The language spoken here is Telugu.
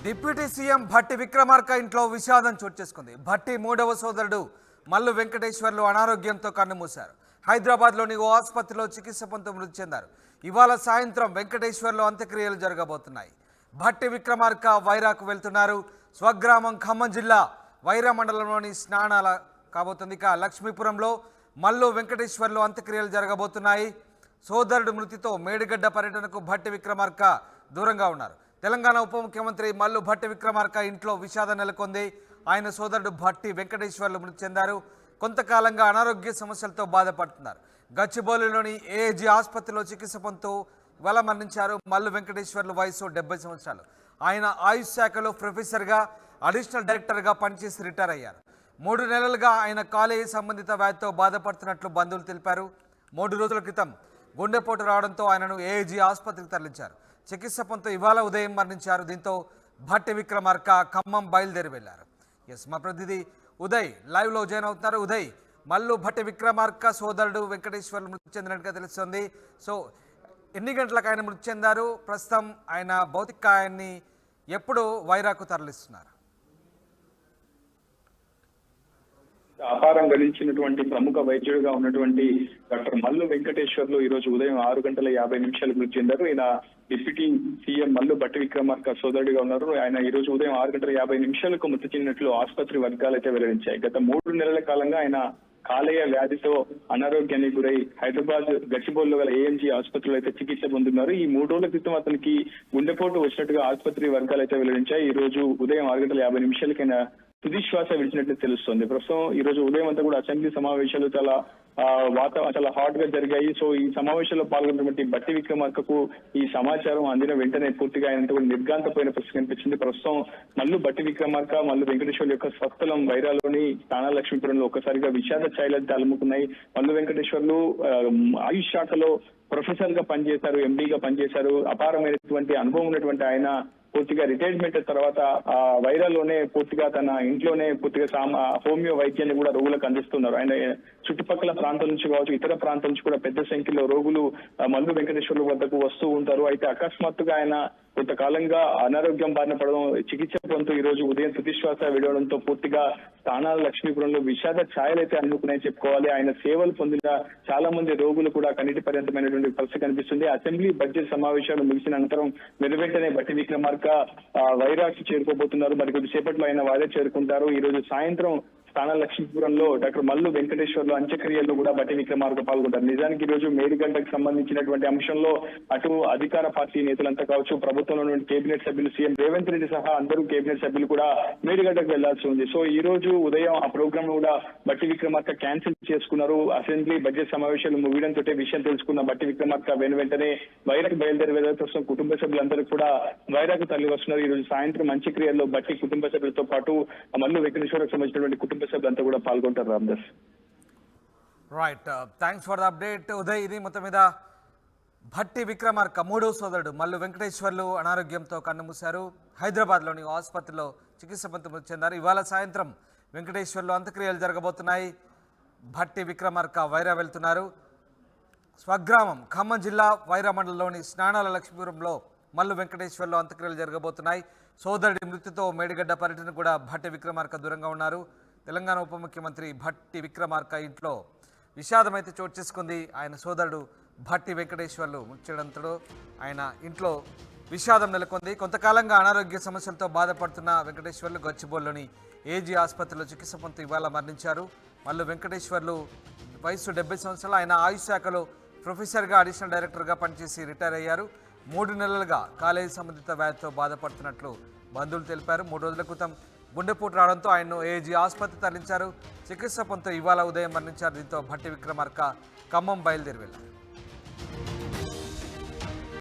డిప్యూటీ సీఎం భట్టి విక్రమార్క ఇంట్లో విషాదం చోటు చేసుకుంది. భట్టి మూడవ సోదరుడు మల్లు వెంకటేశ్వర్లు అనారోగ్యంతో కన్నుమూశారు. హైదరాబాద్లోని ఓ ఆసుపత్రిలో చికిత్స పొందుతూ మృతి చెందారు. ఇవాళ సాయంత్రం వెంకటేశ్వర్లు అంత్యక్రియలు జరగబోతున్నాయి. భట్టి విక్రమార్క వైరాకు వెళ్తున్నారు. స్వగ్రామం ఖమ్మం జిల్లా వైరా మండలంలోని స్నానాల కాబోతుంది. ఇక లక్ష్మీపురంలో మల్లు వెంకటేశ్వర్లు అంత్యక్రియలు జరగబోతున్నాయి. సోదరుడు మృతితో మేడిగడ్డ పర్యటనకు భట్టి విక్రమార్క దూరంగా ఉన్నారు. తెలంగాణ ఉప ముఖ్యమంత్రి మల్లు భట్టి విక్రమార్క ఇంట్లో విషాదం నెలకొంది. ఆయన సోదరుడు భట్టి వెంకటేశ్వర్లు మృతి చెందారు. కొంతకాలంగా అనారోగ్య సమస్యలతో బాధపడుతున్నారు. గచ్చిబౌలిలోని ఏఏజీ ఆసుపత్రిలో చికిత్స పొందుతూ ఇవాళ మరణించారు. మల్లు వెంకటేశ్వర్లు వయసు 70 సంవత్సరాలు. ఆయన ఆయుష్ శాఖలో ప్రొఫెసర్గా, అడిషనల్ డైరెక్టర్గా పనిచేసి రిటైర్ అయ్యారు. 3 నెలలుగా ఆయన కాలేజీ సంబంధిత వ్యాధితో బాధపడుతున్నట్లు బంధువులు తెలిపారు. 3 రోజుల క్రితం గుండెపోటు రావడంతో ఆయనను ఏఏజీ ఆసుపత్రికి తరలించారు. చికిత్స పొందుతూ ఇవాళ ఉదయం మరణించారు. దీంతో భట్టి విక్రమార్క ఖమ్మం బయలుదేరి వెళ్లారు. మా ప్రతినిధి ఉదయ్ లైవ్లో జాయిన్ అవుతున్నారు. ఉదయ్, మల్లు భట్టి విక్రమార్క సోదరుడు వెంకటేశ్వర్లు మృతి చెందినట్టుగా తెలుస్తుంది. సో ఎన్ని గంటలకు ఆయన మృతి చెందారు? ప్రస్తుతం ఆయన భౌతికాయాన్ని ఎప్పుడు వైరాకు తరలిస్తున్నారు? అపారం గణించినటువంటి ప్రముఖ వైద్యుడిగా ఉన్నటువంటి డాక్టర్ మల్లు వెంకటేశ్వర్లు ఈ రోజు ఉదయం 6:50 మృతి చెందారు. ఈయన డిప్యూటీ సీఎం మల్లు భట్టి విక్రమార్క సోదరుడిగా ఉన్నారు. ఆయన ఈ రోజు ఉదయం 6:50 మృతి చెందినట్లు ఆసుపత్రి వర్గాలు అయితే వెల్లడించాయి. గత 3 నెలల కాలంగా ఆయన కాలేయ వ్యాధితో అనారోగ్యానికి గురై హైదరాబాద్ గచ్చిబౌలిలో గల ఏఎంజీ ఆసుపత్రిలో అయితే చికిత్స పొందుతున్నారు. ఈ 3 రోజుల క్రితం అతనికి గుండెపోటు వచ్చినట్టుగా ఆసుపత్రి వర్గాలు అయితే వెల్లడించాయి. ఈ రోజు ఉదయం 6:50 ఆయన తుది శ్వాస విడిచినట్లు తెలుస్తోంది. ప్రస్తుతం ఈ రోజు ఉదయం అంతా కూడా అసెంబ్లీ సమావేశాలు చాలా హాట్ గా జరిగాయి. సో ఈ సమావేశంలో పాల్గొన్నటువంటి భట్టి విక్రమార్కకు ఈ సమాచారం అందిన వెంటనే పూర్తిగా ఆయన కూడా నిర్గాంతపోయిన పరిస్థితి కనిపించింది. ప్రస్తుతం మల్లు భట్టి విక్రమార్క, మల్లు వెంకటేశ్వర్లు యొక్క స్వస్థలం వైరాలోని స్థానా లక్ష్మీపురంలో ఒక్కసారిగా విషాద ఛాయలు అలుముకున్నాయి. మల్లు వెంకటేశ్వర్లు ఆయుష్ శాఖలో ప్రొఫెసర్ గా పనిచేశారు, ఎండీగా పనిచేశారు. అపారమైనటువంటి అనుభవం ఉన్నటువంటి ఆయన పూర్తిగా రిటైర్మెంట్ తర్వాత వైరాల్లోనే పూర్తిగా తన ఇంట్లోనే పూర్తిగా హోమియో వైద్యాన్ని కూడా రోగులకు అందిస్తున్నారు. ఆయన చుట్టుపక్కల ప్రాంతాల నుంచి కావచ్చు, ఇతర ప్రాంతాల నుంచి కూడా పెద్ద సంఖ్యలో రోగులు మల్లు వెంకటేశ్వర్ల వద్దకు వస్తూ ఉంటారు. అయితే అకస్మాత్తుగా ఆయన కొంతకాలంగా అనారోగ్యం బారిన పడడం, చికిత్స పొందుతూ ఈ రోజు ఉదయం తుదిశ్వాస విడవడంతో పూర్తిగా స్థానాల లక్ష్మీపురంలో విషాద ఛాయలైతే అందుకున్నాయని చెప్పుకోవాలి. ఆయన సేవలు పొందిన చాలా మంది రోగులు కూడా కన్నీటి పర్యంతమైనటువంటి పరిస్థితి కనిపిస్తుంది. అసెంబ్లీ బడ్జెట్ సమావేశాలు ముగిసిన అనంతరం వెంటనే భట్టి విక్రమార్క వైరాకి చేరుకోబోతున్నారు. మరి కొద్దిసేపట్లో ఆయన వైరా చేరుకుంటారు. ఈ రోజు సాయంత్రం స్థానా లక్ష్మీపురంలో డాక్టర్ మల్లు వెంకటేశ్వర్లు అంత్యక్రియల్లో కూడా భట్టి విక్రమార్క పాల్గొంటారు. నిజానికి ఈ రోజు మేడిగడ్డకు సంబంధించినటువంటి అంశంలో అటు అధికార పార్టీ నేతలంతా కావచ్చు, ప్రభుత్వంలో కేబినెట్ సభ్యులు సీఎం రేవంత్ రెడ్డి సహా అందరూ కేబినెట్ సభ్యులు కూడా మేడిగడ్డకు వెళ్లాల్సి ఉంది. సో ఈ రోజు ఉదయం ఆ ప్రోగ్రామ్ కూడా భట్టి విక్రమార్క క్యాన్సిల్ చేసుకున్నారు. అసెంబ్లీ బడ్జెట్ సమావేశాలు ముగియడంతో విషయం తెలుసుకున్న భట్టి విక్రమార్క వెంటనే వైరాకు బయలుదేరి వెళ్లారు. ప్రస్తుతం కుటుంబ సభ్యులందరూ కూడా వైరాకు తరలి వస్తున్నారు. ఈ రోజు సాయంత్రం అంత్యక్రియల్లో భట్టి కుటుంబ సభ్యులతో పాటు మల్లు వెంకటేశ్వరకు సంబంధించినటువంటి కుటుంబ సభ్యులంతా కూడా పాల్గొంటారు. Ramdas, right, thanks for the update Uday. ఇది మొత్తం మీద భట్టి విక్రమార్క మూడో సోదరుడు మల్లు వెంకటేశ్వర్లు అనారోగ్యంతో కన్నుమూశారు. హైదరాబాద్లోని ఆసుపత్రిలో చికిత్స పొందుతూ మృతి చెందారు. ఇవాళ సాయంత్రం వెంకటేశ్వర్లు అంత్యక్రియలు జరగబోతున్నాయి. భట్టి విక్రమార్క వైరా వెళ్తున్నారు. స్వగ్రామం ఖమ్మం జిల్లా వైరా మండలంలోని స్నానాల లక్ష్మీపురంలో మల్లు వెంకటేశ్వర్లు అంత్యక్రియలు జరగబోతున్నాయి. సోదరుడి మృతితో మేడిగడ్డ పర్యటన కూడా భట్టి విక్రమార్క దూరంగా ఉన్నారు. తెలంగాణ ఉప ముఖ్యమంత్రి భట్టి విక్రమార్క ఇంట్లో విషాదం అయితే చోటు చేసుకుంది. ఆయన సోదరుడు భట్టి వెంకటేశ్వర్లు మృతి చెందడంతో ఆయన ఇంట్లో విషాదం నెలకొంది. కొంతకాలంగా అనారోగ్య సమస్యలతో బాధపడుతున్న వెంకటేశ్వర్లు గచ్చిబౌలిలోని ఏజీ ఆసుపత్రిలో చికిత్స పొందుతూ ఇవాళ మరణించారు. మల్లు వెంకటేశ్వర్లు వయసు 70 సంవత్సరాలు. ఆయన ఆయుష్ శాఖలో ప్రొఫెసర్గా, అడిషనల్ డైరెక్టర్గా పనిచేసి రిటైర్ అయ్యారు. 3 నెలలుగా కాలేజీ సంబంధిత వ్యాధితో బాధపడుతున్నట్లు బంధువులు తెలిపారు. 3 రోజుల క్రితం గుండెపోటు రావడంతో ఆయన్ను ఏజీ ఆసుపత్రి తరలించారు. చికిత్స పొందుతూ ఇవాళ ఉదయం మరణించారు. దీంతో భట్టి విక్రమార్క ఖమ్మం బయలుదేరి వెళ్లారు.